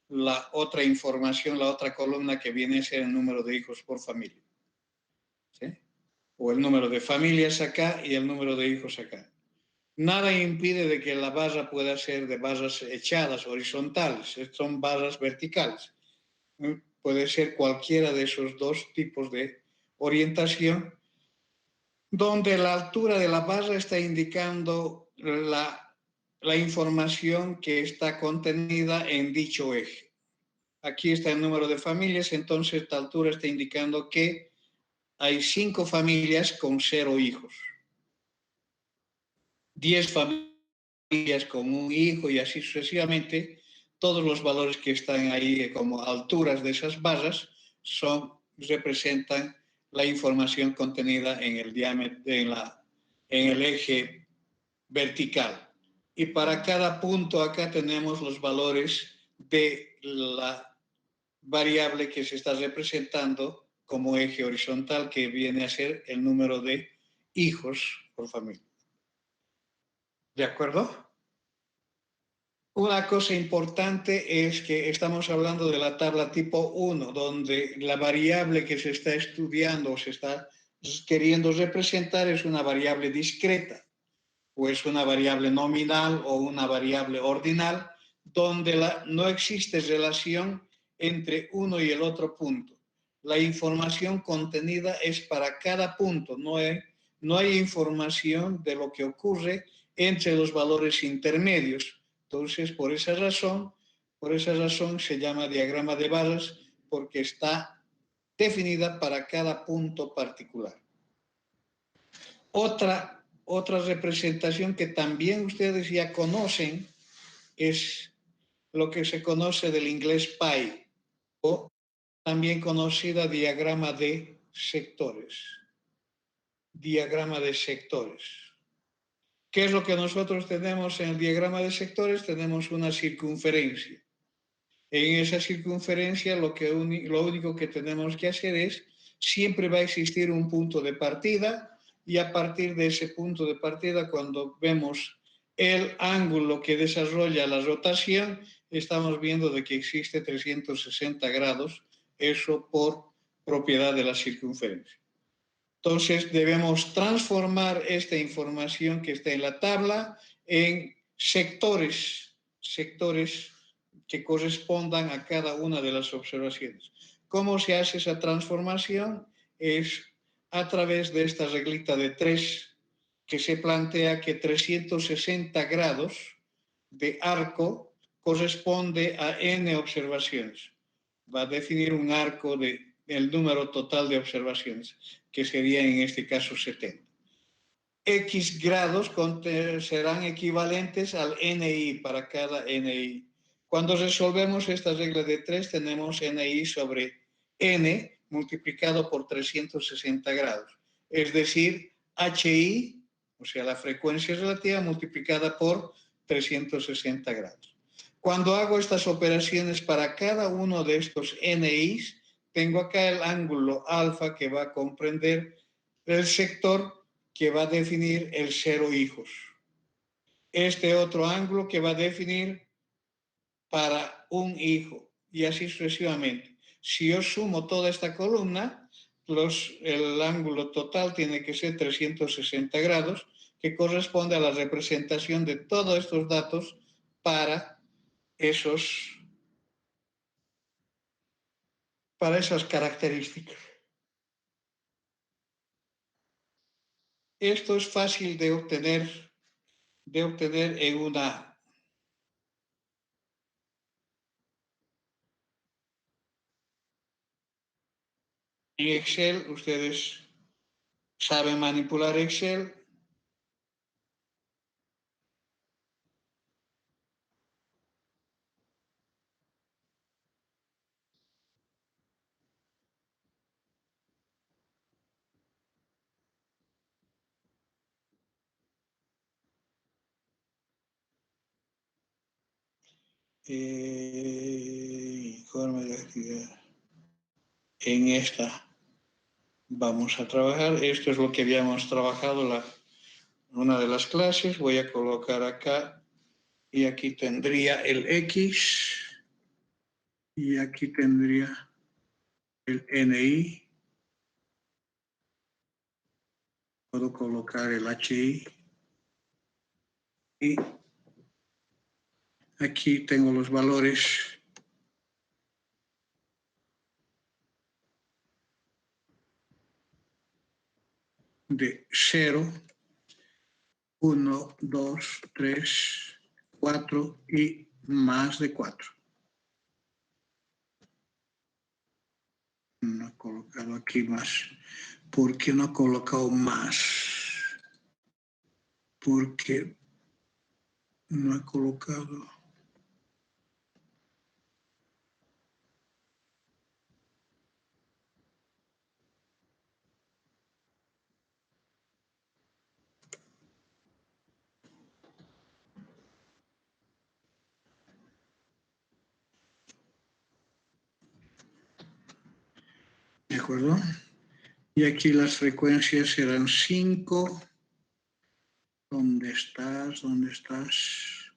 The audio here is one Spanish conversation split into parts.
la otra información, la otra columna que viene a ser el número de hijos por familia. ¿Sí? O el número de familias acá y el número de hijos acá. Nada impide de que la barra pueda ser de barras echadas, horizontales, son barras verticales. Puede ser cualquiera de esos dos tipos de orientación, donde la altura de la barra está indicando la información que está contenida en dicho eje. Aquí está el número de familias, entonces esta altura está indicando que hay 5 familias con 0 hijos, 10 familias con un hijo y así sucesivamente. Todos los valores que están ahí como alturas de esas barras representan la información contenida en el diámetro, en el eje vertical. Y para cada punto acá tenemos los valores de la variable que se está representando como eje horizontal, que viene a ser el número de hijos por familia. ¿De acuerdo? Una cosa importante es que estamos hablando de la tabla tipo 1, donde la variable que se está estudiando o se está queriendo representar es una variable discreta, o es una variable nominal o una variable ordinal, donde no existe relación entre uno y el otro punto. La información contenida es para cada punto, no hay información de lo que ocurre entre los valores intermedios. Entonces, por esa razón se llama diagrama de barras, porque está definida para cada punto particular. Otra representación que también ustedes ya conocen es lo que se conoce del inglés pie, o también conocida diagrama de sectores. Diagrama de sectores. ¿Qué es lo que nosotros tenemos en el diagrama de sectores? Tenemos una circunferencia. En esa circunferencia lo único que tenemos que hacer es, siempre va a existir un punto de partida, y a partir de ese punto de partida, cuando vemos el ángulo que desarrolla la rotación, estamos viendo de que existe 360 grados, eso por propiedad de la circunferencia. Entonces debemos transformar esta información que está en la tabla en sectores que correspondan a cada una de las observaciones. ¿Cómo se hace esa transformación? Es a través de esta reglita de 3, que se plantea que 360 grados de arco corresponde a n observaciones. Va a definir un arco del número total de observaciones, que sería en este caso 70. X grados serán equivalentes al NI para cada NI. Cuando resolvemos esta regla de 3, tenemos NI sobre N multiplicado por 360 grados. Es decir, HI, o sea, la frecuencia relativa multiplicada por 360 grados. Cuando hago estas operaciones para cada uno de estos NIs, tengo acá el ángulo alfa que va a comprender el sector que va a definir el 0 hijos. Este otro ángulo que va a definir para un hijo, y así sucesivamente. Si yo sumo toda esta columna, el ángulo total tiene que ser 360 grados, que corresponde a la representación de todos estos datos para esas características. Esto es fácil de obtener en Excel. Ustedes saben manipular Excel. Informe de actividad. En esta vamos a trabajar. Esto es lo que habíamos trabajado en una de las clases. Voy a colocar acá Y aquí tendría el X. Y aquí tendría el NI. Puedo colocar el HI. Y aquí tengo los valores de 0, 1, 2, 3, 4 y más de 4. No he colocado aquí más. ¿Por qué no he colocado más? Porque no he colocado. ¿De acuerdo? Y aquí las frecuencias serán 5. ¿Dónde estás? ¿Dónde estás?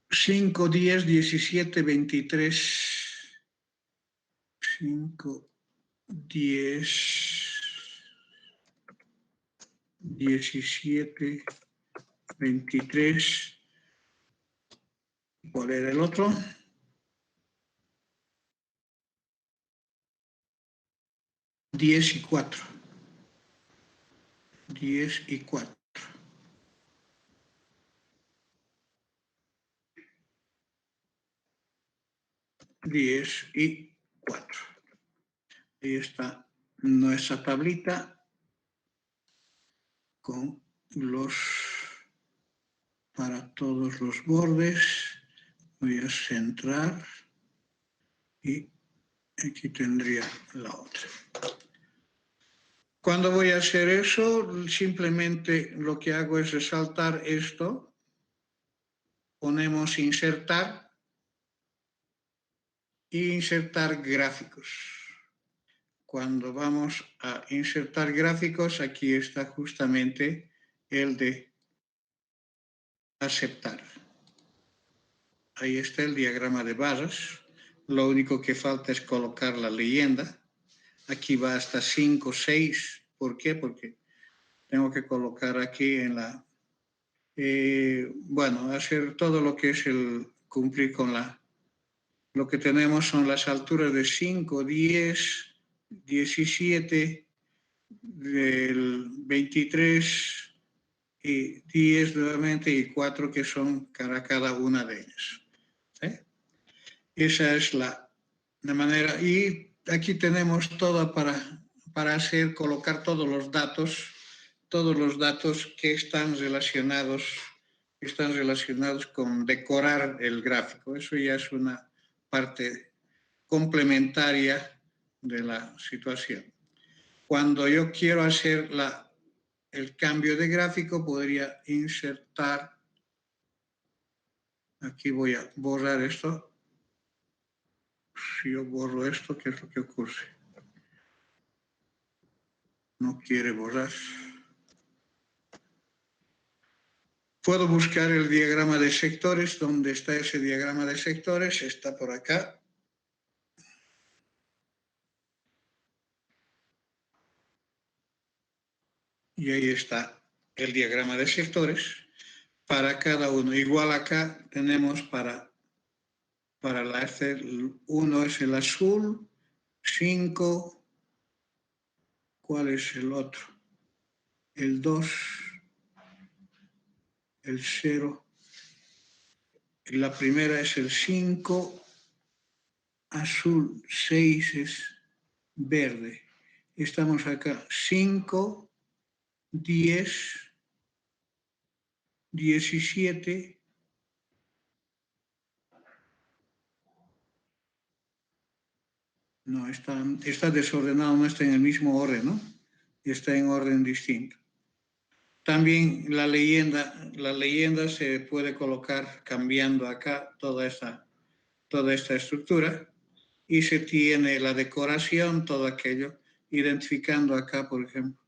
5, 10, 17, 23. 5, 10, 17, 23. ¿Cuál era el otro? 10 y 4. 10 y 4. 10 y 4. Ahí está nuestra tablita con los para todos los bordes. Voy a centrar y aquí tendría la otra. Cuando voy a hacer eso, simplemente lo que hago es resaltar esto. Ponemos insertar e insertar gráficos. Cuando vamos a insertar gráficos, aquí está justamente el de aceptar. Ahí está el diagrama de barras. Lo único que falta es colocar la leyenda. Aquí va hasta 5, 6. ¿Por qué? Porque tengo que colocar aquí en la... bueno, hacer todo lo que es el cumplir con la... Lo que tenemos son las alturas de 5, 10, 17, del 23 y 10 nuevamente y 4 que son para cada una de ellas. ¿Sí? Esa es la manera. Y aquí tenemos todo para hacer, colocar todos los datos que están relacionados con decorar el gráfico. Eso ya es una parte complementaria de la situación. Cuando yo quiero hacer el cambio de gráfico, podría insertar, aquí voy a borrar esto. Si yo borro esto, ¿qué es lo que ocurre? No quiere borrar. Puedo buscar el diagrama de sectores. ¿Dónde está ese diagrama de sectores? Está por acá. Y ahí está el diagrama de sectores para cada uno. Igual acá tenemos para la uno es el azul, 5, ¿cuál es el otro? El 2, el 0, y la primera es el 5, azul, 6 es verde. Estamos acá, 5, 10, 17, no, está desordenado, no está en el mismo orden, ¿no? Está en orden distinto. También la leyenda se puede colocar cambiando acá toda esta estructura y se tiene la decoración, todo aquello, identificando acá, por ejemplo,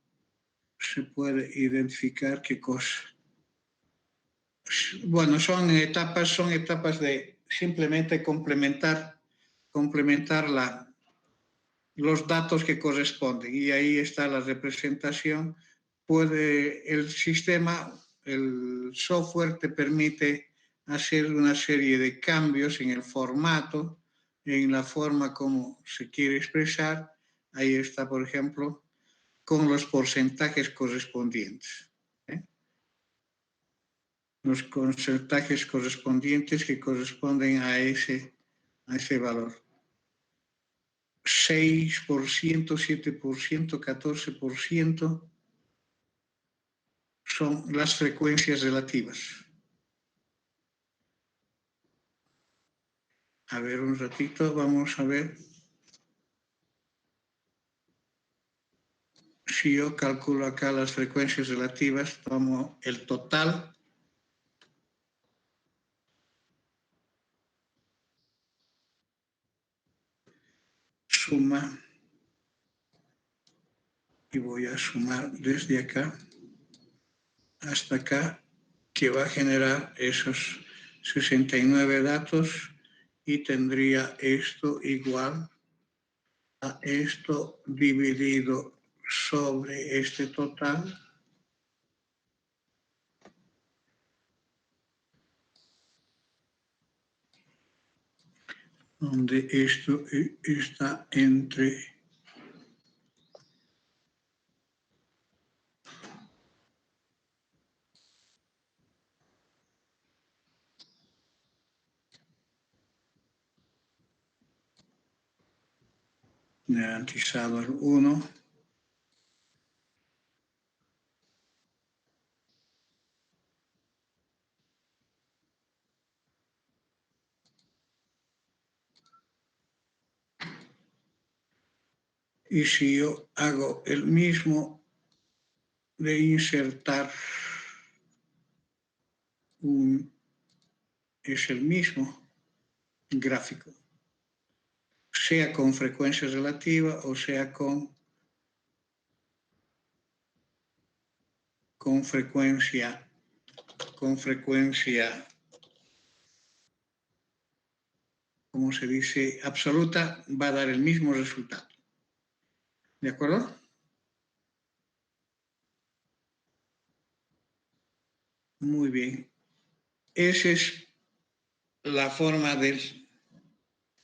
se puede identificar qué cosa. Bueno, son etapas de simplemente complementar los datos que corresponden. Y ahí está la representación. El sistema, el software te permite hacer una serie de cambios en el formato, en la forma como se quiere expresar. Ahí está, por ejemplo, con los porcentajes correspondientes. Los porcentajes correspondientes que corresponden a ese valor. 6%, 7%, 14% son las frecuencias relativas. A ver, un ratito, vamos a ver. Si yo calculo acá las frecuencias relativas, tomo el total. Suma. Y voy a sumar desde acá hasta acá, que va a generar esos 69 datos y tendría esto igual a esto dividido sobre este total, donde esto está entre garantizado el 1. Y si yo hago el mismo de insertar es el mismo gráfico, sea con frecuencia relativa o sea con frecuencia, como se dice, absoluta, va a dar el mismo resultado. ¿De acuerdo? Muy bien. Esa es la forma del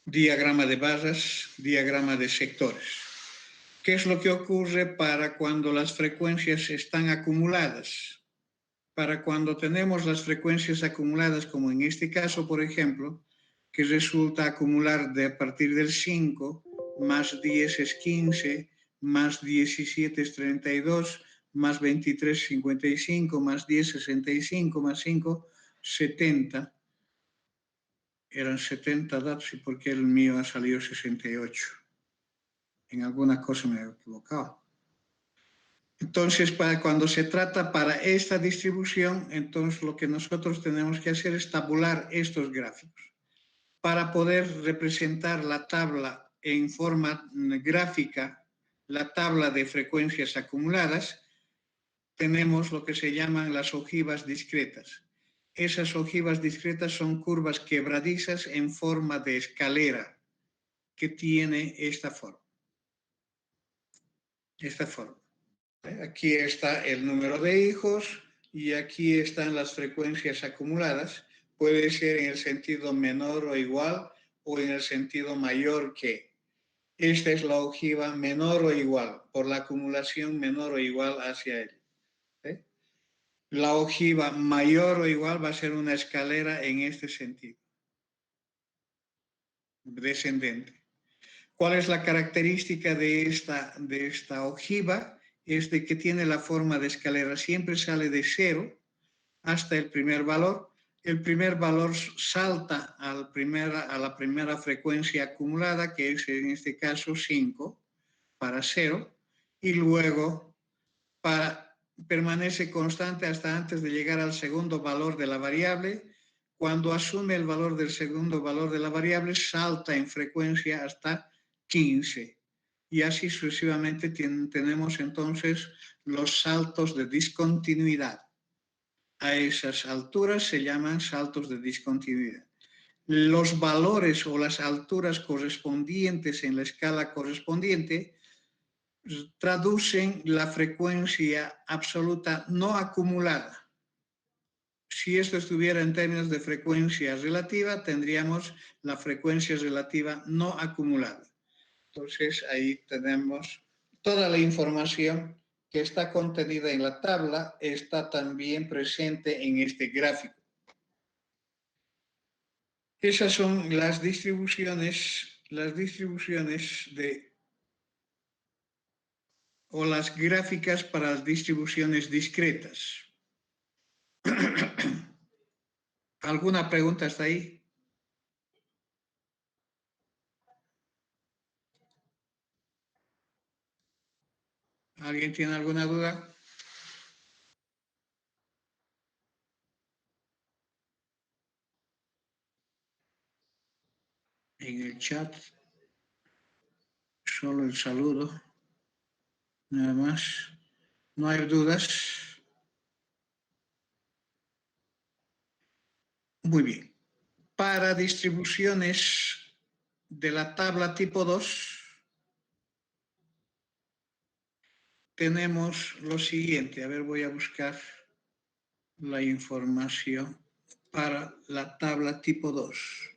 diagrama de barras, diagrama de sectores. ¿Qué es lo que ocurre para cuando las frecuencias están acumuladas? Para cuando tenemos las frecuencias acumuladas, como en este caso, por ejemplo, que resulta acumular de a partir del 5, más 10 es 15, más 17 es 32, más 23 es 55, más 10 65, más 5 70. Eran 70 datos y por qué el mío ha salido 68. En alguna cosa me he equivocado. Entonces, cuando se trata para esta distribución, entonces lo que nosotros tenemos que hacer es tabular estos gráficos. Para poder representar la tabla en forma gráfica, la tabla de frecuencias acumuladas, tenemos lo que se llaman las ojivas discretas. Esas ojivas discretas son curvas quebradizas en forma de escalera que tiene esta forma. Esta forma. Aquí está el número de hijos y aquí están las frecuencias acumuladas. Puede ser en el sentido menor o igual o en el sentido mayor que. Esta es la ojiva menor o igual, por la acumulación menor o igual hacia él. La ojiva mayor o igual va a ser una escalera en este sentido, descendente. ¿Cuál es la característica de esta ojiva? Es de que tiene la forma de escalera, siempre sale de 0 hasta el primer valor. El primer valor salta a la primera frecuencia acumulada, que es en este caso 5 para 0, y luego permanece constante hasta antes de llegar al segundo valor de la variable. Cuando asume el valor del segundo valor de la variable, salta en frecuencia hasta 15. Y así sucesivamente tenemos entonces los saltos de discontinuidad. a esas alturas se llaman saltos de discontinuidad. Los valores o las alturas correspondientes en la escala correspondiente traducen la frecuencia absoluta no acumulada. Si esto estuviera en términos de frecuencia relativa, tendríamos la frecuencia relativa no acumulada. Entonces, ahí tenemos toda la información que está contenida en la tabla, está también presente en este gráfico. Esas son las distribuciones o las gráficas para las distribuciones discretas. ¿Alguna pregunta hasta ahí? ¿Alguien tiene alguna duda? En el chat, solo el saludo, nada más. ¿No hay dudas? Muy bien. Para distribuciones de la tabla tipo 2, tenemos lo siguiente. A ver, voy a buscar la información para la tabla tipo 2.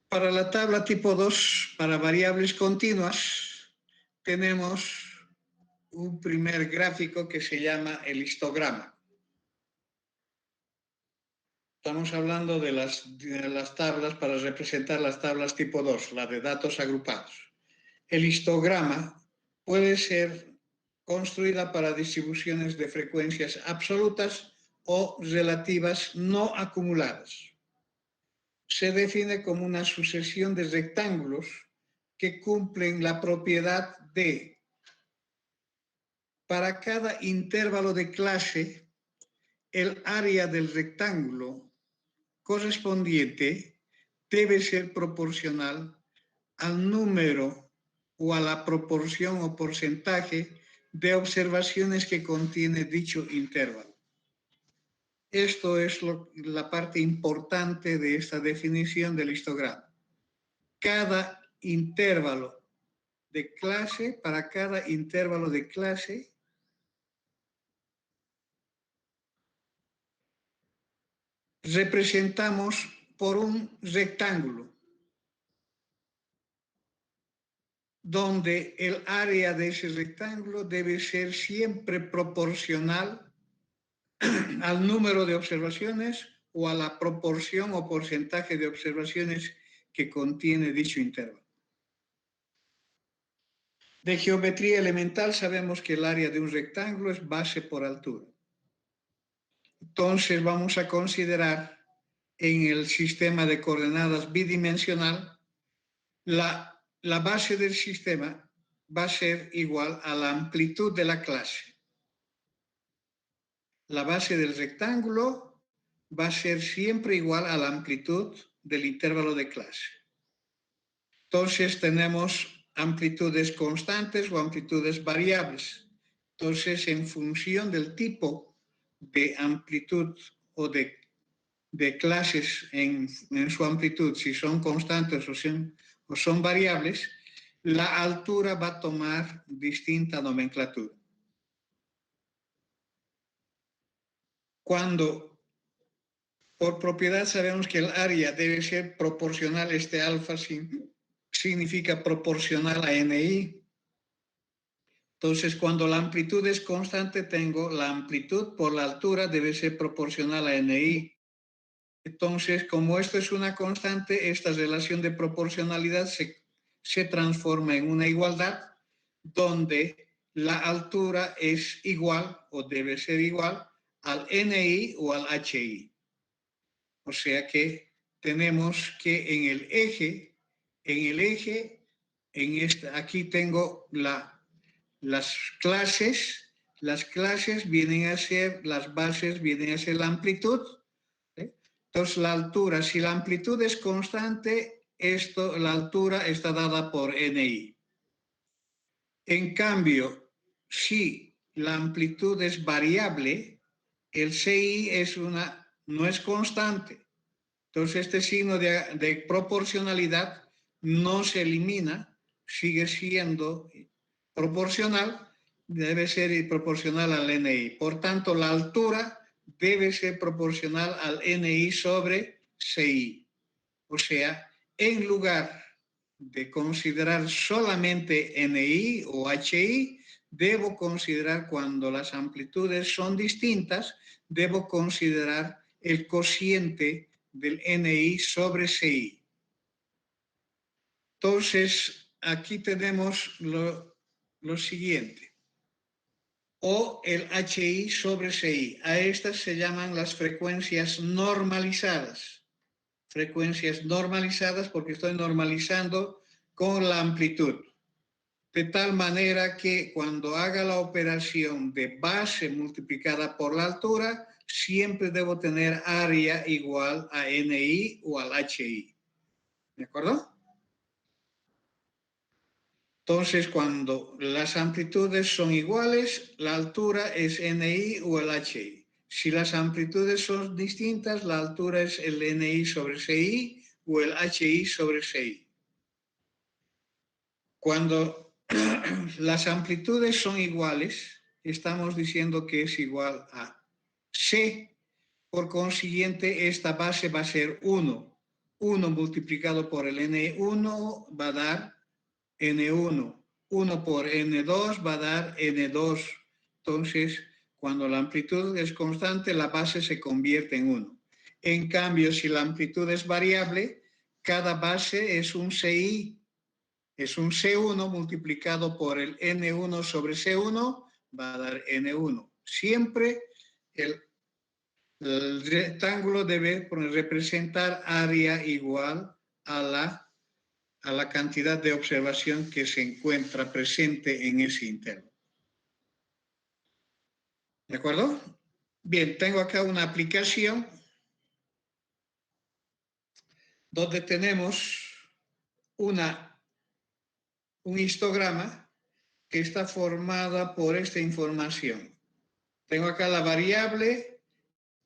Para la tabla tipo 2, para variables continuas, tenemos un primer gráfico que se llama el histograma. Estamos hablando de las tablas para representar las tablas tipo 2, la de datos agrupados. El histograma puede ser construida para distribuciones de frecuencias absolutas o relativas no acumuladas. Se define como una sucesión de rectángulos que cumplen la propiedad de, para cada intervalo de clase, el área del rectángulo correspondiente debe ser proporcional al número o a la proporción o porcentaje de observaciones que contiene dicho intervalo. Esto es la parte importante de esta definición del histograma. Cada intervalo de clase, para cada intervalo de clase, representamos por un rectángulo donde el área de ese rectángulo debe ser siempre proporcional al número de observaciones o a la proporción o porcentaje de observaciones que contiene dicho intervalo. De geometría elemental sabemos que el área de un rectángulo es base por altura. Entonces vamos a considerar en el sistema de coordenadas bidimensional la base del sistema va a ser igual a la amplitud de la clase. La base del rectángulo va a ser siempre igual a la amplitud del intervalo de clase. Entonces tenemos amplitudes constantes o amplitudes variables. Entonces, en función del tipo de amplitud o de clases en su amplitud, si son constantes o son variables, la altura va a tomar distinta nomenclatura. Cuando por propiedad sabemos que el área debe ser proporcional, este alfa significa proporcional a NI. Entonces, cuando la amplitud es constante, tengo la amplitud por la altura debe ser proporcional a NI. Entonces, como esto es una constante, esta relación de proporcionalidad se transforma en una igualdad donde la altura es igual o debe ser igual al NI o al HI. O sea que tenemos que en el eje, aquí tengo las clases, las clases vienen a ser, las bases vienen a ser la amplitud. Entonces, la altura, si la amplitud es constante, la altura está dada por NI. En cambio, si la amplitud es variable, el CI no es constante. Entonces, este signo de proporcionalidad no se elimina, sigue siendo proporcional, debe ser proporcional al NI. Por tanto, la altura debe ser proporcional al NI sobre CI. O sea, en lugar de considerar solamente NI o HI, debo considerar cuando las amplitudes son distintas, debo considerar el cociente del NI sobre CI. Entonces, aquí tenemos lo siguiente. O el HI sobre CI. A estas se llaman las frecuencias normalizadas. Frecuencias normalizadas porque estoy normalizando con la amplitud. De tal manera que cuando haga la operación de base multiplicada por la altura, siempre debo tener área igual a NI o al HI. ¿De acuerdo? Entonces, cuando las amplitudes son iguales, la altura es NI o el HI. Si las amplitudes son distintas, la altura es el NI sobre CI o el HI sobre CI. Cuando las amplitudes son iguales, estamos diciendo que es igual a C. Por consiguiente, esta base va a ser 1. 1 multiplicado por el N1 va a dar N1. 1 por N2 va a dar N2. Entonces, cuando la amplitud es constante, la base se convierte en 1. En cambio, si la amplitud es variable, cada base es un CI. Es un C1 multiplicado por el N1 sobre C1, va a dar N1. Siempre el rectángulo debe representar área igual a la cantidad de observación que se encuentra presente en ese intervalo. ¿De acuerdo? Bien, tengo acá una aplicación donde tenemos un histograma que está formada por esta información. Tengo acá la variable,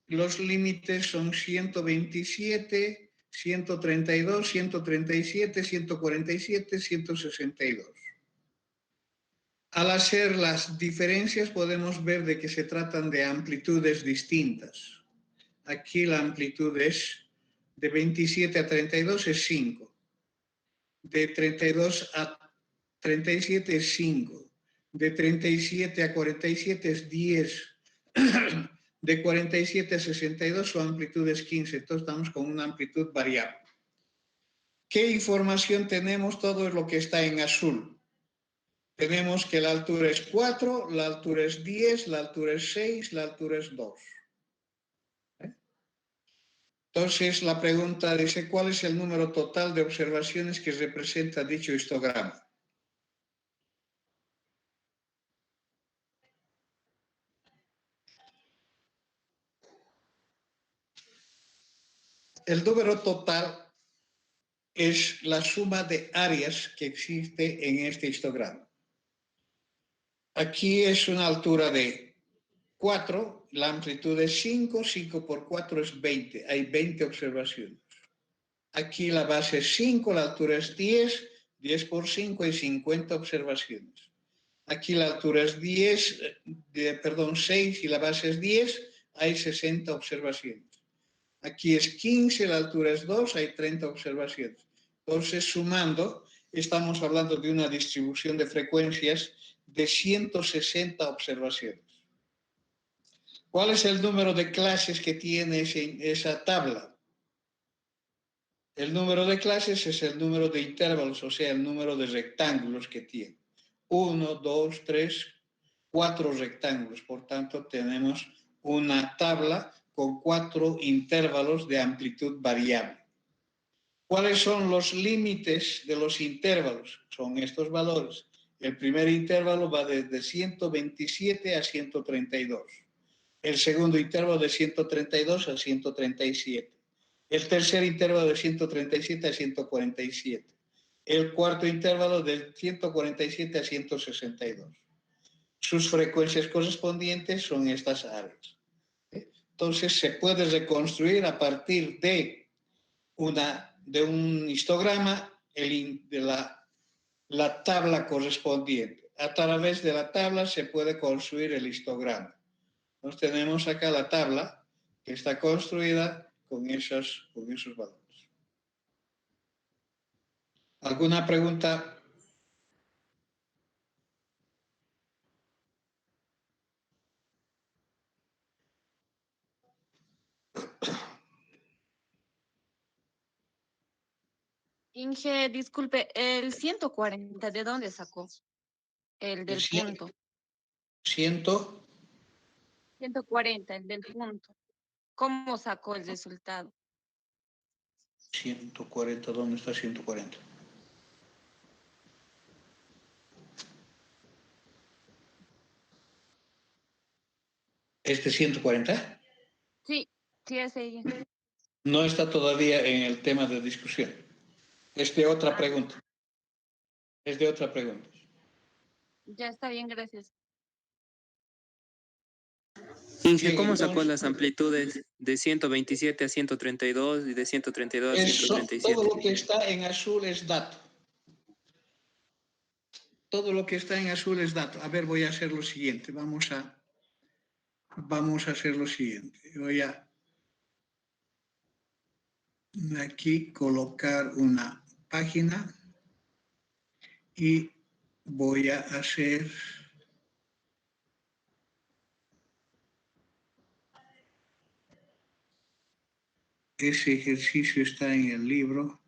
los límites son 127, 132, 137, 147, 162. Al hacer las diferencias podemos ver de que se tratan de amplitudes distintas. Aquí la amplitud es de 27 a 32 es 5. De 32 a 37 es 5. De 37 a 47 es 10. De 47 a 62 su amplitud es 15. Entonces estamos con una amplitud variable. ¿Qué información tenemos? Todo es lo que está en azul. Tenemos que la altura es 4, la altura es 10, la altura es 6, la altura es 2. Entonces la pregunta dice, ¿cuál es el número total de observaciones que representa dicho histograma? El número total es la suma de áreas que existe en este histograma. Aquí es una altura de 4, la amplitud es 5, 5 por 4 es 20, hay 20 observaciones. Aquí la base es 5, la altura es 10, 10 por 5 hay 50 observaciones. Aquí la altura es 6 y la base es 10, hay 60 observaciones. Aquí es 15, la altura es 2, hay 30 observaciones. Entonces, sumando, estamos hablando de una distribución de frecuencias de 160 observaciones. ¿Cuál es el número de clases que tiene esa tabla? El número de clases es el número de intervalos, o sea, el número de rectángulos que tiene. 1, 2, 3, 4 rectángulos. Por tanto, tenemos una tabla con 4 intervalos de amplitud variable. ¿Cuáles son los límites de los intervalos? Son estos valores. El primer intervalo va desde 127 a 132. El segundo intervalo de 132 a 137. El tercer intervalo de 137 a 147. El cuarto intervalo de 147 a 162. Sus frecuencias correspondientes son estas áreas. Entonces se puede reconstruir a partir de un histograma la tabla correspondiente. A través de la tabla se puede construir el histograma. Entonces tenemos acá la tabla que está construida con esos valores. ¿Alguna pregunta? Inge, disculpe, el 140, ¿de dónde sacó? El El del punto. 140, el del punto. ¿Cómo sacó el resultado? 140, ¿dónde está 140? ¿Este 140? Sí, sí, es ella. No está todavía en el tema de discusión. Es de otra pregunta. Es de otra pregunta. Ya está bien, gracias. Inge, Bien, ¿cómo sacó entonces, las amplitudes de 127 a 132 y de 132 a todo 137? lo que está en azul es dato. Todo lo que está en azul es dato. A ver, voy a hacer lo siguiente. Vamos a hacer lo siguiente. Voy a aquí colocar una página y voy a hacer ese ejercicio. Está en el libro.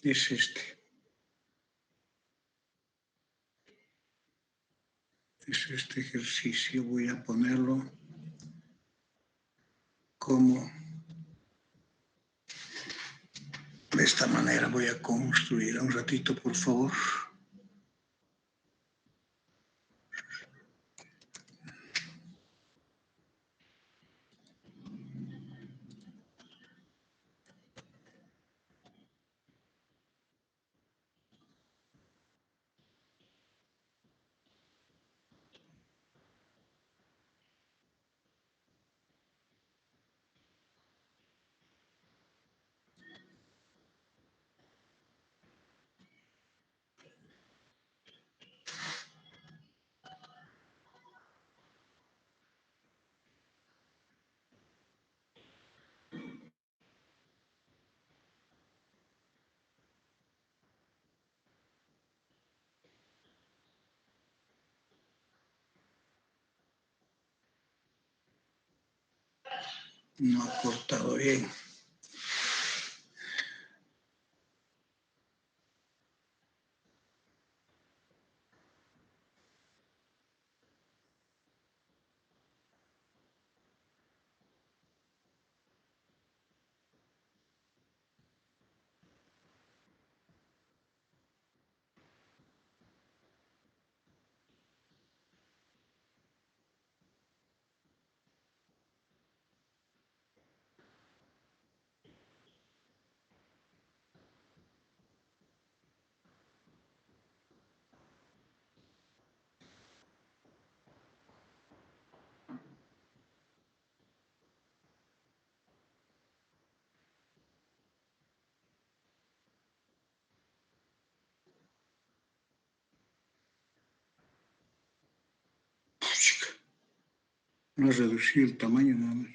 Es este. Es este ejercicio. Voy a ponerlo como de esta manera. Voy a construir. Un ratito, por favor. No ha cortado bien. No has reducido el tamaño nada más.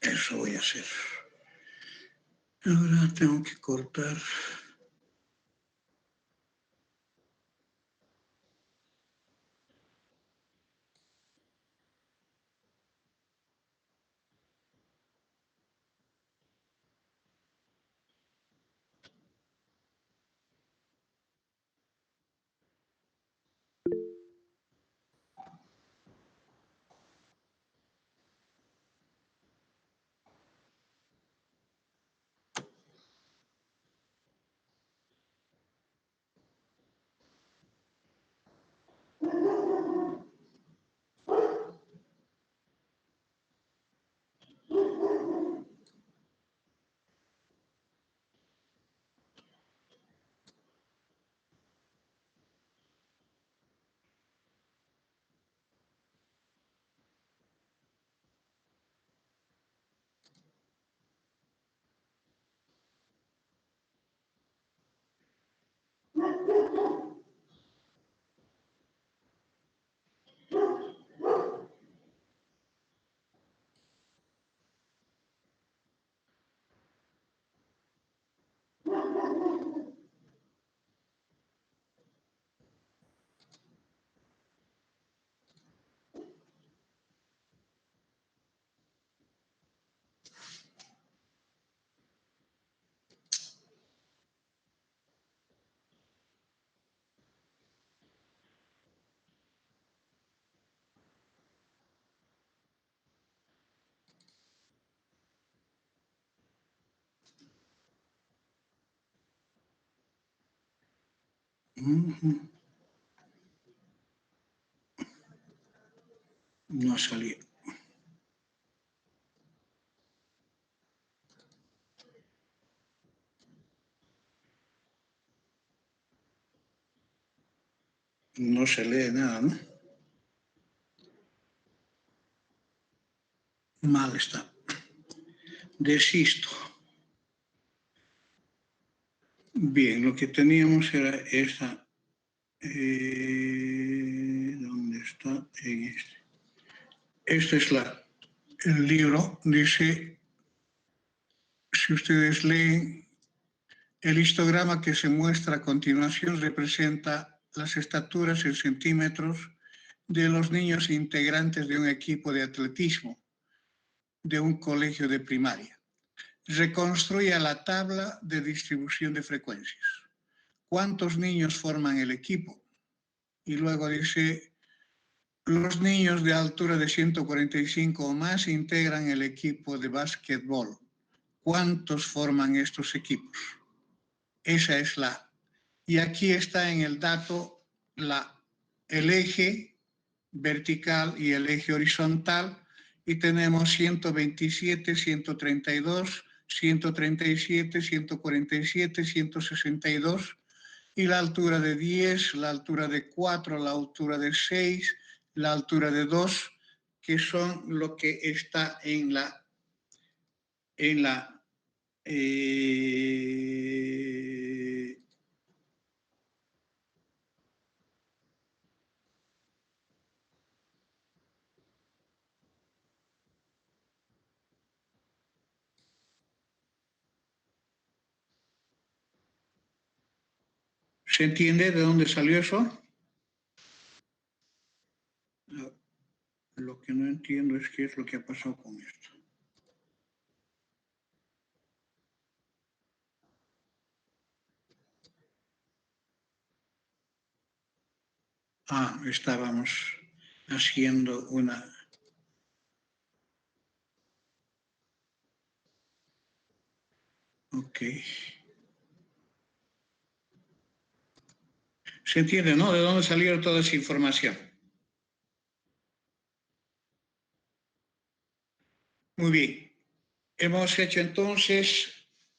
Eso voy a hacer. Ahora tengo que cortar. No ha salido. No se lee nada, ¿no? Mal está. Desisto. Bien, lo que teníamos era esa. ¿Dónde está? En este. Este es el libro. Dice, si ustedes leen, el histograma que se muestra a continuación representa las estaturas en centímetros de los niños integrantes de un equipo de atletismo de un colegio de primaria. Reconstruya la tabla de distribución de frecuencias. ¿Cuántos niños forman el equipo? Y luego dice, los niños de altura de 145 o más integran el equipo de básquetbol. ¿Cuántos forman estos equipos? Esa es la. Y aquí está en el dato el eje vertical y el eje horizontal, y tenemos 127, 132, 137, 147, 162, y la altura de 10, la altura de 4, la altura de 6, la altura de 2, que son lo que está en la ¿Se entiende de dónde salió eso? Lo que no entiendo es qué es lo que ha pasado con esto. Estábamos haciendo una... Ok. ¿Se entiende, no? ¿De dónde salió toda esa información? Muy bien. Hemos hecho entonces,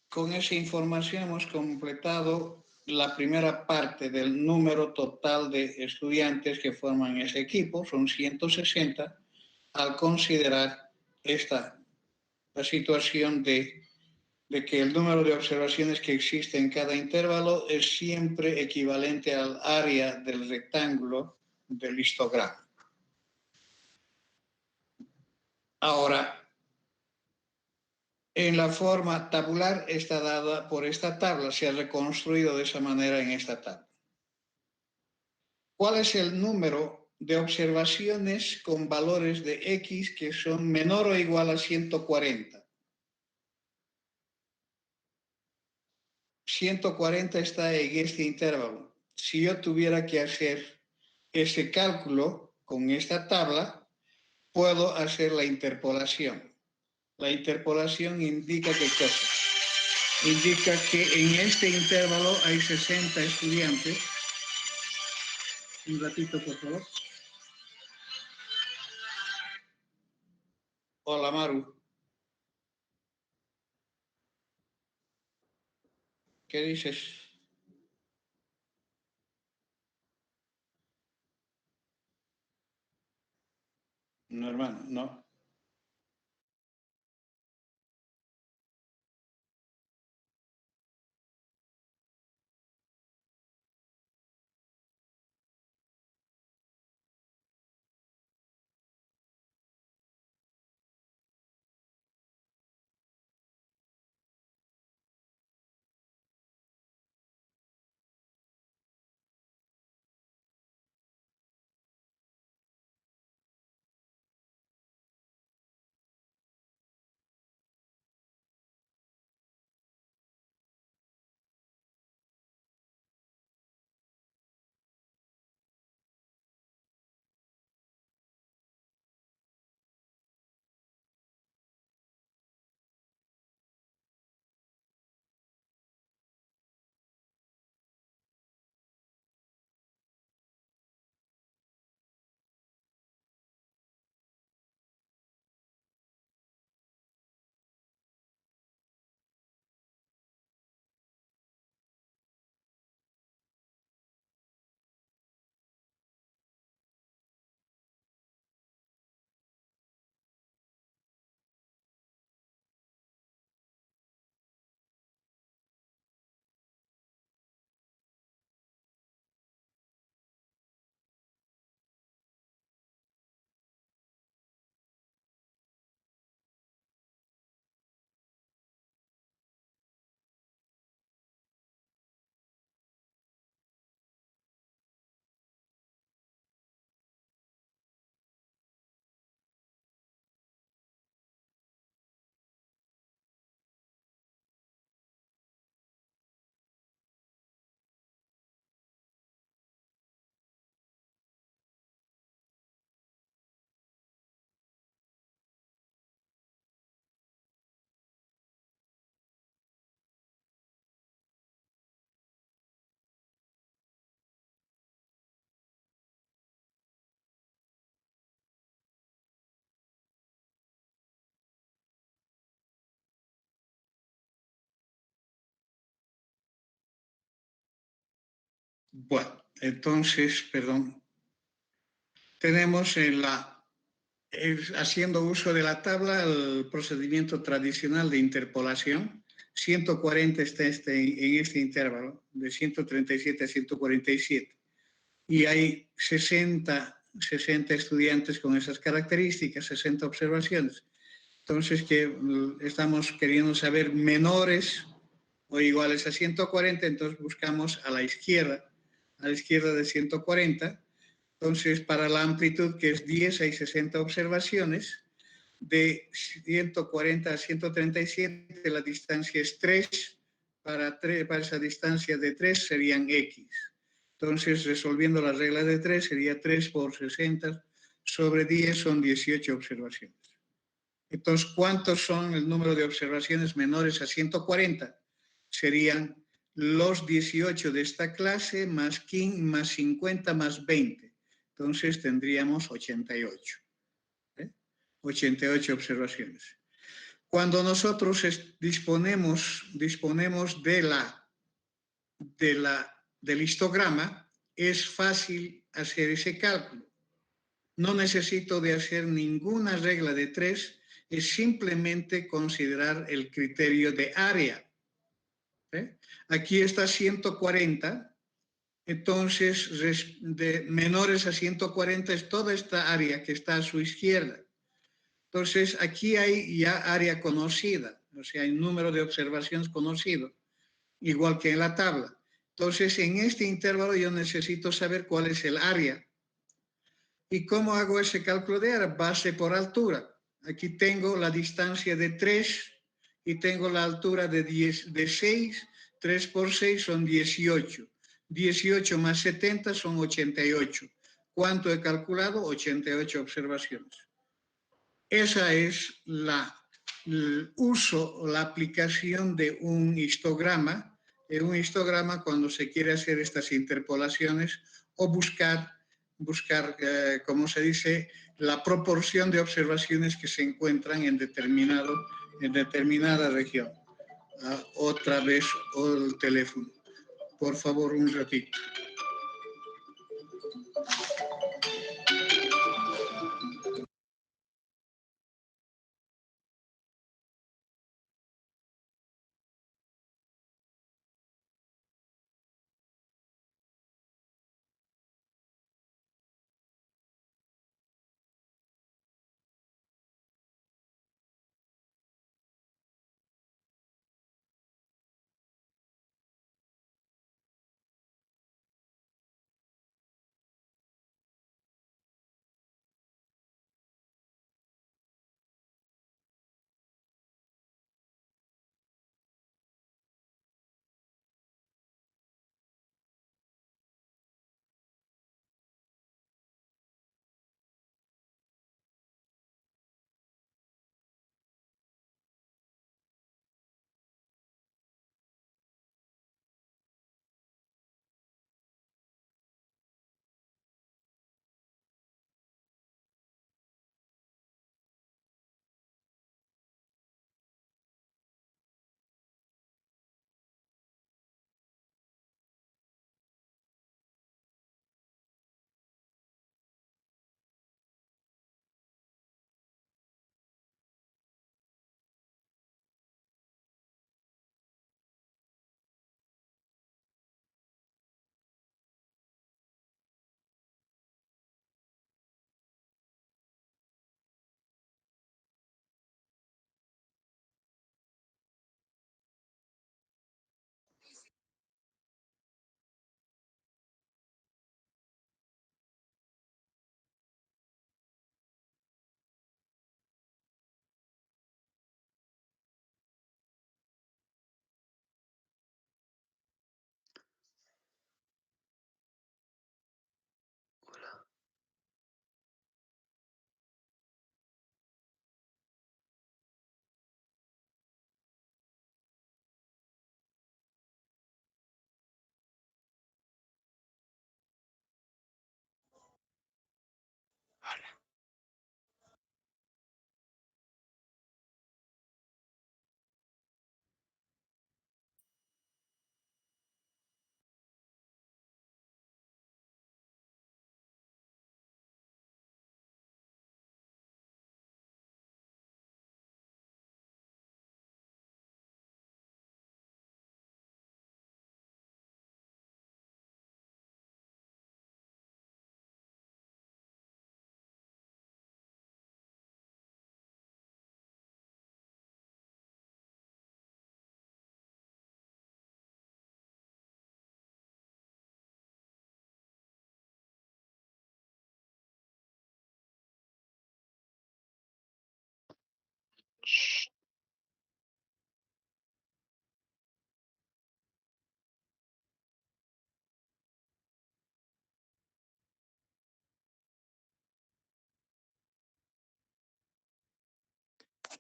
con esa información hemos completado la primera parte del número total de estudiantes que forman ese equipo, son 160, al considerar la situación de que el número de observaciones que existe en cada intervalo es siempre equivalente al área del rectángulo del histograma. Ahora, en la forma tabular está dada por esta tabla, se ha reconstruido de esa manera en esta tabla. ¿Cuál es el número de observaciones con valores de X que son menor o igual a 140? 140 está en este intervalo. Si yo tuviera que hacer ese cálculo con esta tabla, puedo hacer la interpolación. La interpolación indica ¿qué cosa? Indica que en este intervalo hay 60 estudiantes. Un ratito, por favor. Hola, Maru. ¿Qué dices? No, hermano, no. Bueno, entonces, perdón, tenemos haciendo uso de la tabla el procedimiento tradicional de interpolación. 140 está en este intervalo, de 137 a 147. Y hay 60 estudiantes con esas características, 60 observaciones. Entonces, estamos queriendo saber menores o iguales a 140, entonces buscamos a la izquierda a la izquierda de 140. Entonces, para la amplitud, que es 10, hay 60 observaciones. De 140 a 137, la distancia es 3. Para esa distancia de 3 serían X. Entonces, resolviendo la regla de 3, sería 3 por 60 sobre 10, son 18 observaciones. Entonces, ¿cuántos son el número de observaciones menores a 140? Serían los 18 de esta clase más 15, más 50 más 20. Entonces, tendríamos 88. 88 observaciones. Cuando nosotros disponemos del histograma, es fácil hacer ese cálculo. No necesito de hacer ninguna regla de 3, es simplemente considerar el criterio de área. Aquí está 140, entonces de menores a 140 es toda esta área que está a su izquierda. Entonces, aquí hay ya área conocida, o sea, hay número de observaciones conocido, igual que en la tabla. Entonces, en este intervalo yo necesito saber cuál es el área. ¿Y cómo hago ese cálculo de área? Base por altura. Aquí tengo la distancia de 3 y tengo la altura de 6. 3 por 6 son 18. 18 más 70 son 88. ¿Cuánto he calculado? 88 observaciones. Esa es el uso, la aplicación de un histograma. En un histograma cuando se quiere hacer estas interpolaciones o buscar como se dice, la proporción de observaciones que se encuentran en determinada región. Otra vez el teléfono. Por favor, un ratito.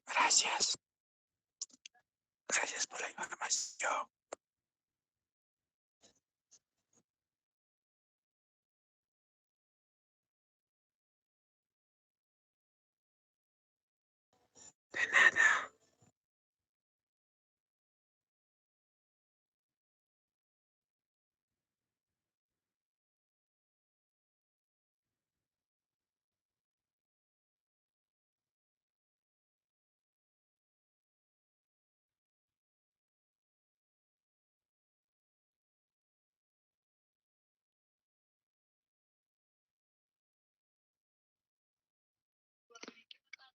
Gracias. Gracias por la información. De nada.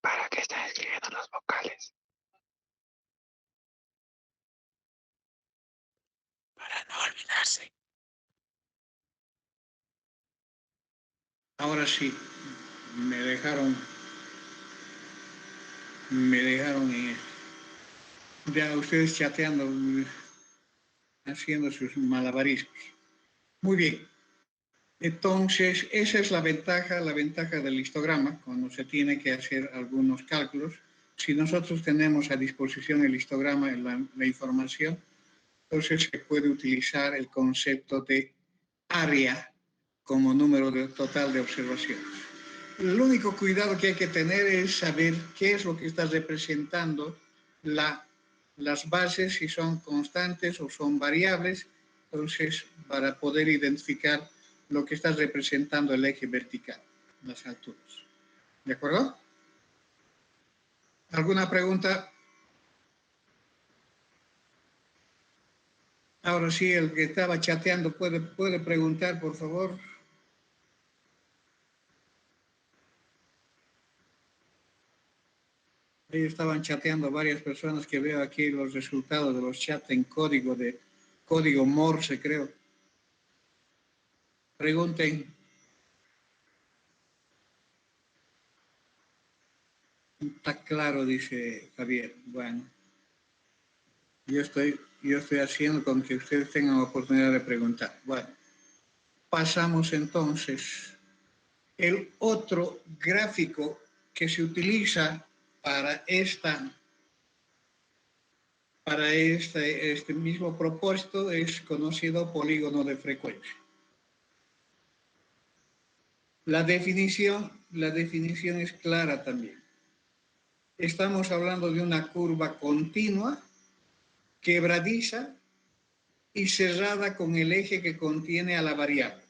¿Para qué están escribiendo los vocales? Para no olvidarse. Ahora sí, me dejaron ya ustedes chateando, haciendo sus malabarismos. Muy bien. Entonces, esa es la ventaja del histograma, cuando se tiene que hacer algunos cálculos. Si nosotros tenemos a disposición el histograma, la información, entonces se puede utilizar el concepto de área como número total de observaciones. El único cuidado que hay que tener es saber qué es lo que está representando las bases, si son constantes o son variables, entonces para poder identificar lo que está representando el eje vertical, las alturas. ¿De acuerdo? ¿Alguna pregunta? Ahora sí, el que estaba chateando puede preguntar, por favor. Ahí estaban chateando varias personas que veo aquí los resultados de los chats en código Morse, creo. Pregunten. Está claro, dice Javier. Bueno, yo estoy haciendo con que ustedes tengan oportunidad de preguntar. Bueno, pasamos entonces. El otro gráfico que se utiliza para este mismo propósito es conocido polígono de frecuencia. La definición es clara también. Estamos hablando de una curva continua, quebradiza y cerrada con el eje que contiene a la variable,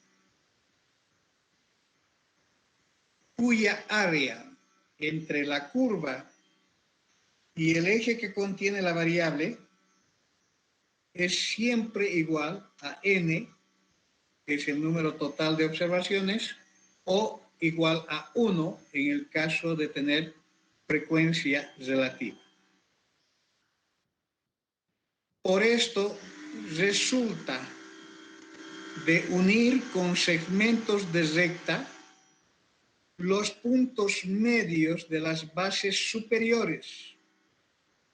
cuya área entre la curva y el eje que contiene la variable es siempre igual a n, que es el número total de observaciones, o igual a 1 en el caso de tener frecuencia relativa. Por esto resulta de unir con segmentos de recta los puntos medios de las bases superiores.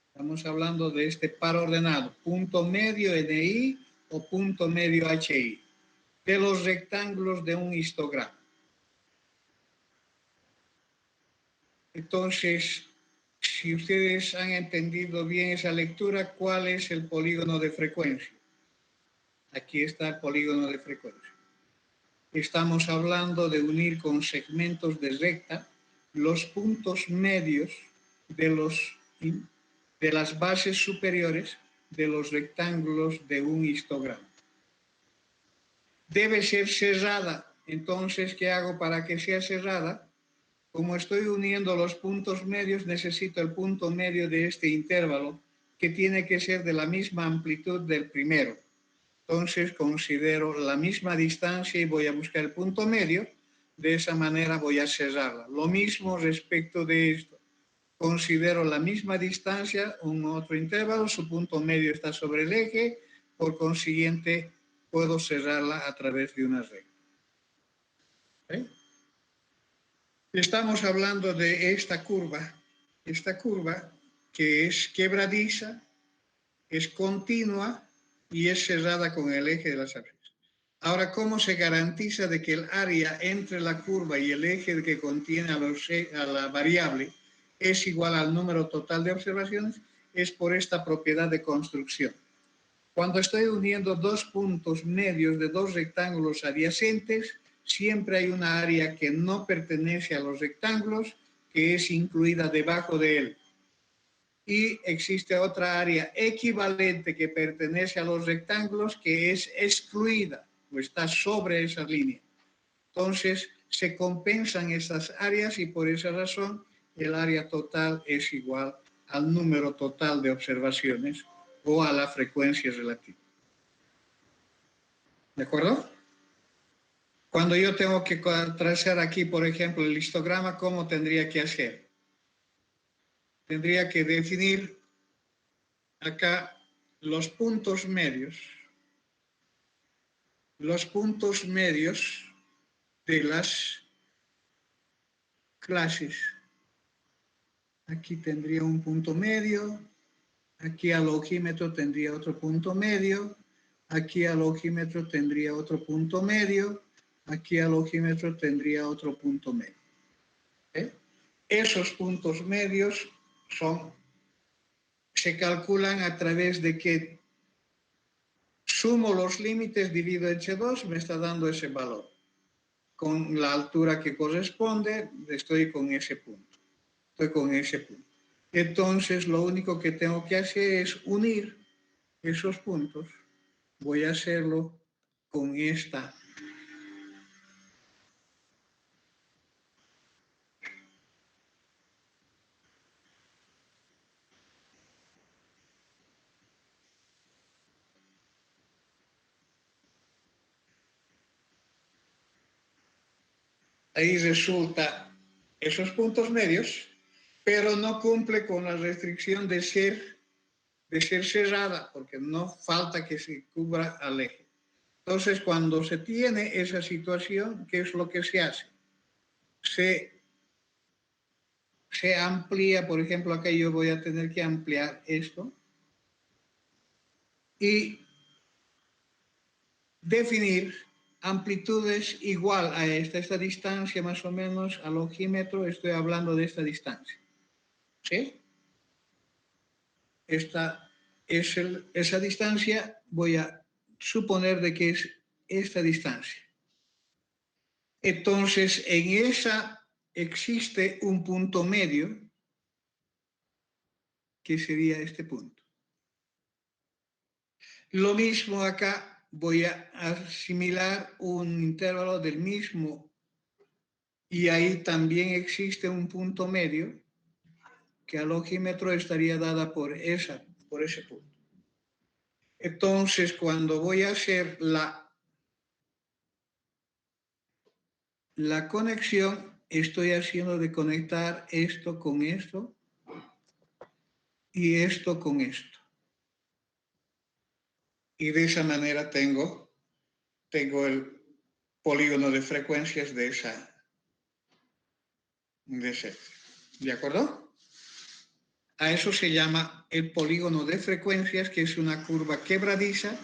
Estamos hablando de este par ordenado, punto medio NI o punto medio HI, de los rectángulos de un histograma. Entonces, si ustedes han entendido bien esa lectura, ¿cuál es el polígono de frecuencia? Aquí está el polígono de frecuencia. Estamos hablando de unir con segmentos de recta los puntos medios de las bases superiores de los rectángulos de un histograma. Debe ser cerrada. Entonces, ¿qué hago para que sea cerrada? Como estoy uniendo los puntos medios, necesito el punto medio de este intervalo, que tiene que ser de la misma amplitud del primero. Entonces considero la misma distancia y voy a buscar el punto medio. De esa manera voy a cerrarla. Lo mismo respecto de esto. Considero la misma distancia, un otro intervalo, su punto medio está sobre el eje, por consiguiente puedo cerrarla a través de una recta. ¿Sí? Estamos hablando de esta curva que es quebradiza, es continua y es cerrada con el eje de las axis. Ahora, ¿cómo se garantiza de que el área entre la curva y el eje que contiene a la variable es igual al número total de observaciones, es por esta propiedad de construcción. Cuando estoy uniendo dos puntos medios de dos rectángulos adyacentes, siempre hay una área que no pertenece a los rectángulos, que es incluida debajo de él. Y existe otra área equivalente que pertenece a los rectángulos, que es excluida o está sobre esa línea. Entonces, se compensan esas áreas y por esa razón el área total es igual al número total de observaciones o a la frecuencia relativa. ¿De acuerdo? Cuando yo tengo que trazar aquí, por ejemplo, el histograma, ¿cómo tendría que hacer? Tendría que definir acá los puntos medios de las clases. Aquí tendría un punto medio, aquí al ojímetro tendría otro punto medio, aquí al ojímetro tendría otro punto medio, aquí al ojímetro tendría otro punto medio. ¿Eh? Esos puntos medios se calculan a través de que sumo los límites, divido entre 2, me está dando ese valor. Con la altura que corresponde, estoy con ese punto. Entonces, lo único que tengo que hacer es unir esos puntos. Voy a hacerlo con esta. Ahí resulta esos puntos medios, pero no cumple con la restricción de ser cerrada, porque no falta que se cubra al eje. Entonces, cuando se tiene esa situación, ¿qué es lo que se hace? Se amplía, por ejemplo, acá yo voy a tener que ampliar esto y definir amplitudes igual a esta distancia más o menos al ojímetro, estoy hablando de esta distancia. ¿Sí? Esa distancia voy a suponer de que es esta distancia. Entonces, en esa existe un punto medio, que sería este punto. Lo mismo acá, voy a asimilar un intervalo del mismo, y ahí también existe un punto medio, que al ojímetro estaría dada por ese punto. Entonces, cuando voy a hacer la conexión, estoy haciendo de conectar esto con esto y esto con esto. Y de esa manera tengo el polígono de frecuencias de ese. ¿De acuerdo? A eso se llama el polígono de frecuencias, que es una curva quebradiza,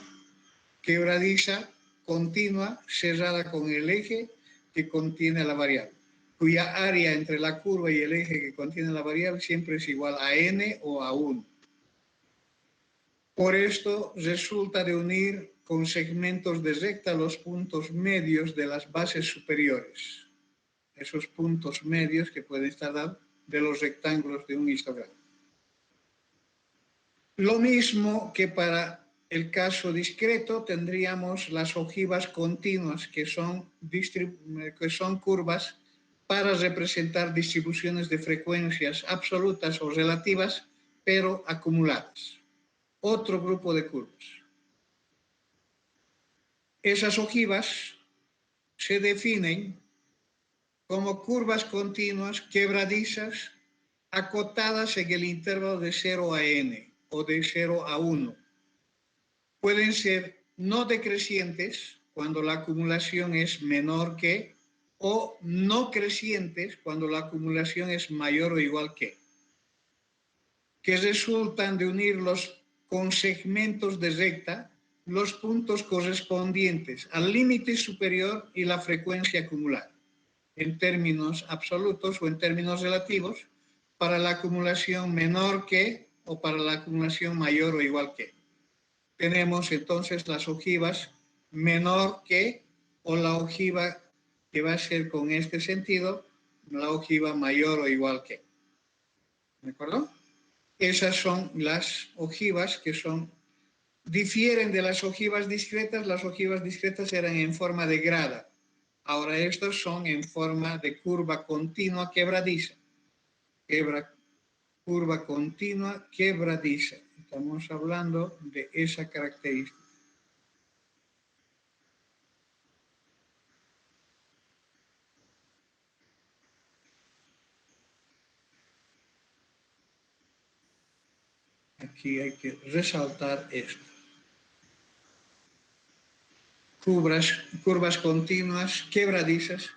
continua, cerrada con el eje que contiene la variable, cuya área entre la curva y el eje que contiene la variable siempre es igual a n o a 1. Por esto resulta de unir con segmentos de recta los puntos medios de las bases superiores. Esos puntos medios que pueden estar dados de los rectángulos de un histograma. Lo mismo que para el caso discreto tendríamos las ojivas continuas, que son curvas para representar distribuciones de frecuencias absolutas o relativas, pero acumuladas. Otro grupo de curvas. Esas ojivas se definen como curvas continuas quebradizas acotadas en el intervalo de 0 a n o de 0 a 1. Pueden ser no decrecientes cuando la acumulación es menor que, o no crecientes cuando la acumulación es mayor o igual que resultan de unirlos con segmentos de recta los puntos correspondientes al límite superior y la frecuencia acumulada, en términos absolutos o en términos relativos, para la acumulación menor que o para la acumulación mayor o igual que. Tenemos entonces las ojivas menor que o la ojiva que va a ser con este sentido, la ojiva mayor o igual que. ¿De acuerdo? Esas son las ojivas que difieren de las ojivas discretas. Las ojivas discretas eran en forma de grada. Ahora estos son en forma de curva continua quebradiza. Curva continua quebradiza. Estamos hablando de esa característica. Aquí hay que resaltar esto. Curvas continuas quebradizas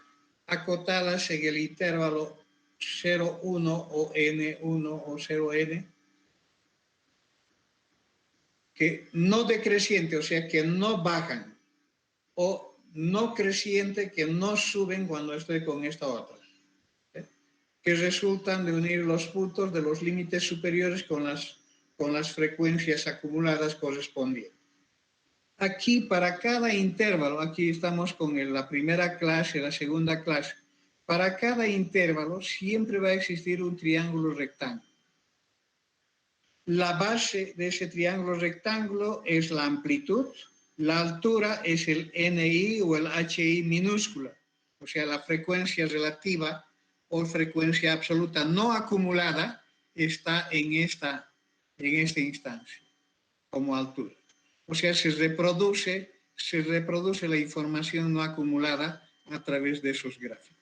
acotadas en el intervalo 0,1 o N1 o 0N, que no decreciente, o sea, que no bajan, o no creciente, que no suben cuando estoy con esta otra, ¿eh? Que resultan de unir los puntos de los límites superiores con las frecuencias acumuladas correspondientes. Aquí, para cada intervalo, aquí estamos con la primera clase, la segunda clase, para cada intervalo siempre va a existir un triángulo rectángulo. La base de ese triángulo rectángulo es la amplitud, la altura es el NI o el HI minúscula, o sea, la frecuencia relativa o frecuencia absoluta no acumulada está en esta instancia como altura. O sea, se reproduce la información no acumulada a través de esos gráficos.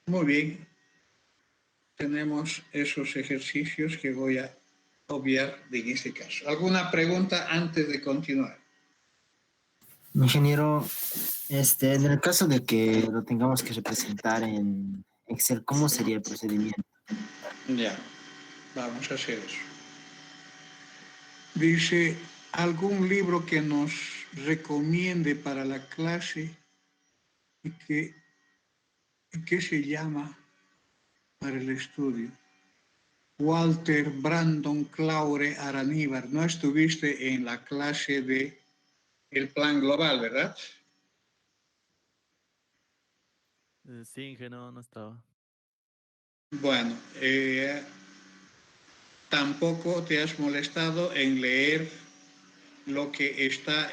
Muy bien. Tenemos esos ejercicios que voy a obviar en este caso. ¿Alguna pregunta antes de continuar? Ingeniero, en el caso de que lo tengamos que representar en Excel, ¿cómo sería el procedimiento? Ya, vamos a hacer eso. Dice, ¿algún libro que nos recomiende para la clase y que se llama para el estudio? Walter Brandon Claure Araníbar. No estuviste en la clase de el plan global, ¿verdad? Sí, ingeniero, no estaba. Bueno, tampoco te has molestado en leer lo que está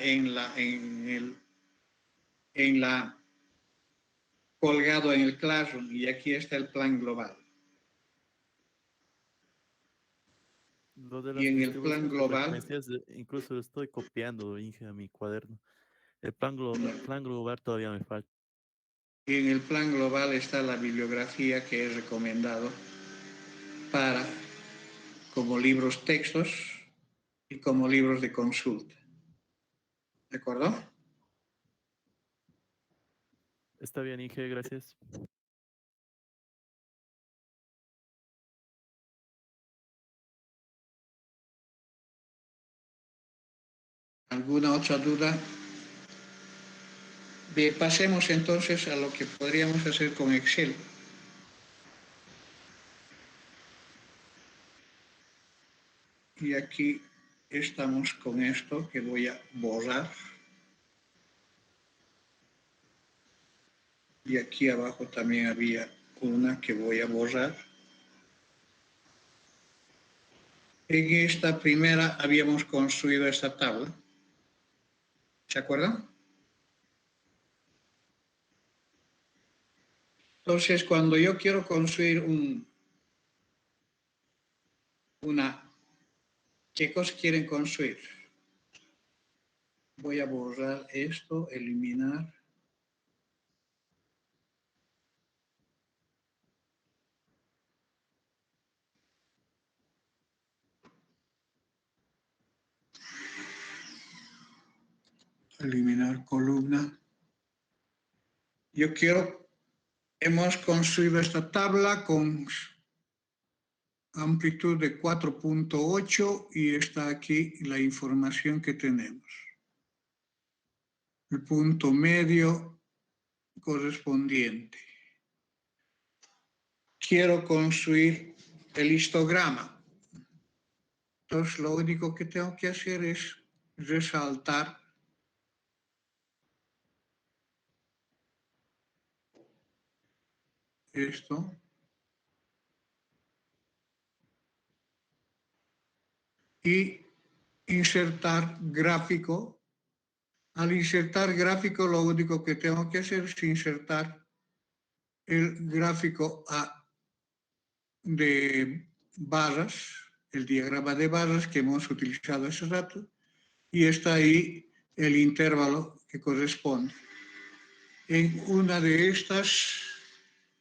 colgado en el Classroom, y aquí está el plan global. Lo de Y las en el plan distribuciones de global, frecuencias, incluso lo estoy copiando, Inge, a mi cuaderno. El plan global todavía me falta. y en el plan global está la bibliografía que he recomendado para como libros textos y como libros de consulta. ¿De acuerdo? Está bien, Inge, gracias. ¿Alguna otra duda? Bien, pasemos entonces a lo que podríamos hacer con Excel. Y aquí estamos con esto que voy a borrar. Y aquí abajo también había una que voy a borrar. En esta primera habíamos construido esta tabla. ¿Se acuerdan? Entonces, cuando yo quiero construir ¿qué cosa quieren construir? Voy a borrar esto, eliminar. Eliminar columna. Hemos construido esta tabla con amplitud de 4.8 y está aquí la información que tenemos. El punto medio correspondiente. quiero construir el histograma. Entonces, lo único que tengo que hacer es resaltar esto y insertar gráfico. Al insertar gráfico, lo único que tengo que hacer es insertar el gráfico de barras, el diagrama de barras que hemos utilizado hace rato, y está ahí el intervalo que corresponde. En una de estas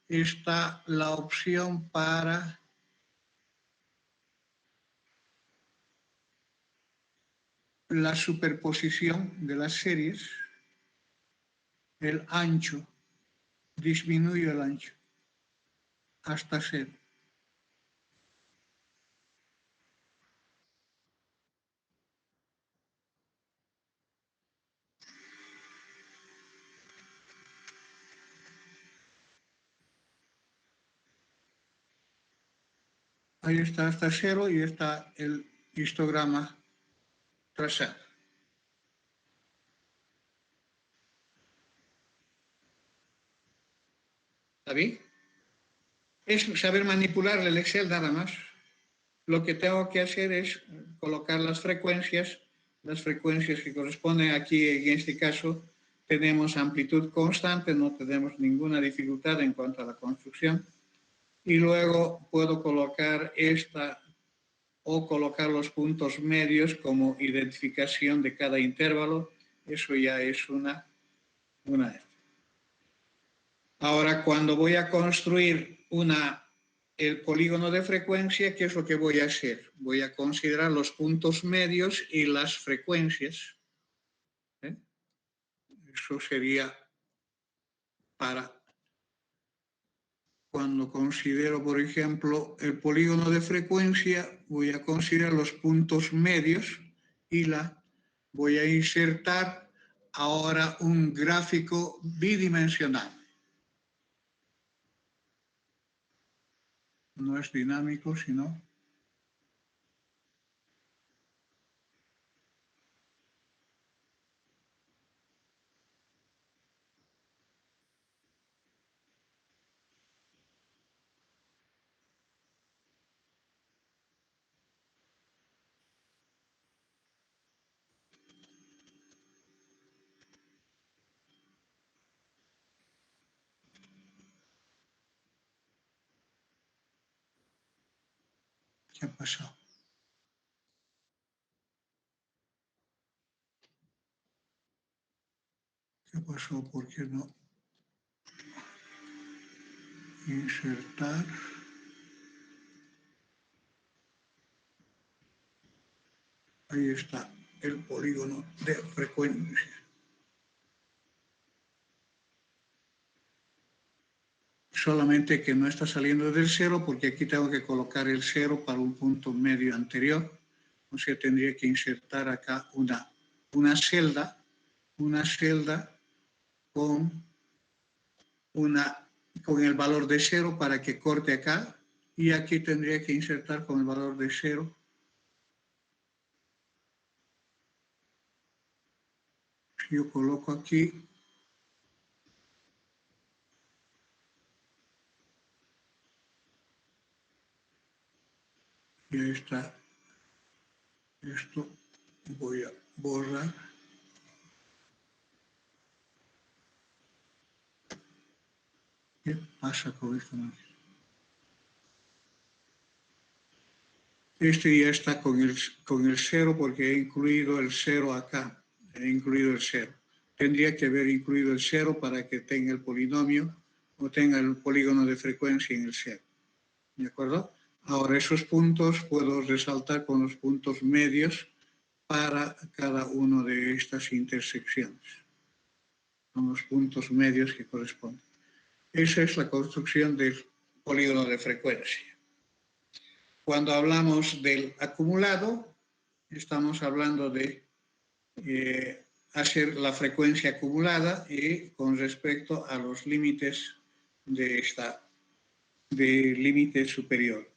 está la opción para la superposición de las series, el ancho, disminuye el ancho hasta 0. Ahí está hasta 0 y está el histograma trazado. ¿Está bien? Es saber manipular el Excel nada más. Lo que tengo que hacer es colocar las frecuencias que corresponden aquí, en este caso, tenemos amplitud constante, no tenemos ninguna dificultad en cuanto a la construcción. Y luego puedo colocar esta o colocar los puntos medios como identificación de cada intervalo. Eso ya es una. Ahora, cuando voy a construir el polígono de frecuencia, ¿qué es lo que voy a hacer? Voy a considerar los puntos medios y las frecuencias. Eso sería para cuando considero, por ejemplo, el polígono de frecuencia, voy a considerar los puntos medios y voy a insertar ahora un gráfico bidimensional. No es dinámico, sino ¿qué ha pasado? ¿Qué pasó? ¿Por qué no? Insertar. Ahí está el polígono de frecuencia. Solamente que no está saliendo del 0 porque aquí tengo que colocar el 0 para un punto medio anterior. O sea, tendría que insertar acá una celda con el valor de 0 para que corte acá, y aquí tendría que insertar con el valor de 0. Si yo coloco aquí, y ahí está esto, voy a borrar. ¿Qué pasa con esto? Este ya está con el 0 porque he incluido el 0 acá. He incluido el 0. Tendría que haber incluido el 0 para que tenga el polinomio o tenga el polígono de frecuencia en el 0. ¿De acuerdo? Ahora esos puntos puedo resaltar con los puntos medios para cada una de estas intersecciones. Son los puntos medios que corresponden. Esa es la construcción del polígono de frecuencia. Cuando hablamos del acumulado, estamos hablando de hacer la frecuencia acumulada y con respecto a los límites de de límite superior.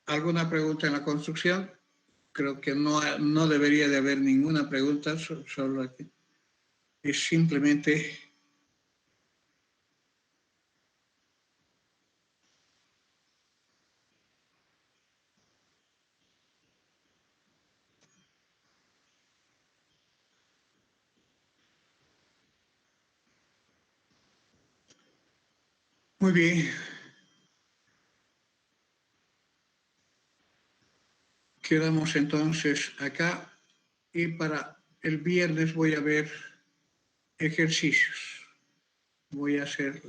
¿Alguna pregunta en la construcción? Creo que no debería de haber ninguna pregunta, solo aquí. Es simplemente muy bien. Quedamos entonces acá y para el viernes voy a ver ejercicios. Voy a hacer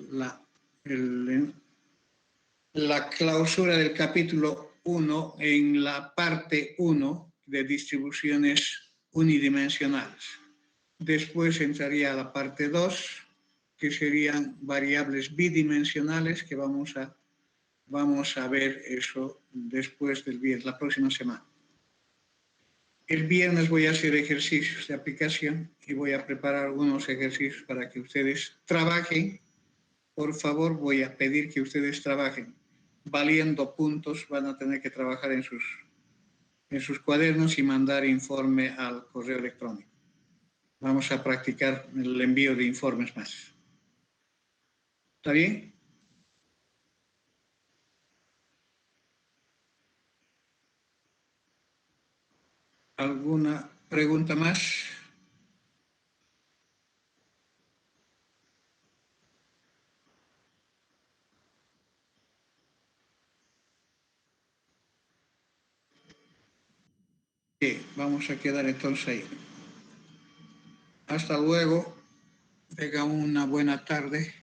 la clausura del capítulo 1 en la parte 1 de distribuciones unidimensionales. Después entraría a la parte 2, que serían variables bidimensionales, que vamos a ver eso después del viernes, la próxima semana. El viernes voy a hacer ejercicios de aplicación y voy a preparar algunos ejercicios para que ustedes trabajen. Por favor, voy a pedir que ustedes trabajen valiendo puntos. Van a tener que trabajar en sus cuadernos y mandar informe al correo electrónico. Vamos a practicar el envío de informes más. ¿Está bien? ¿Alguna pregunta más? Sí, vamos a quedar entonces ahí. Hasta luego. Tengan una buena tarde.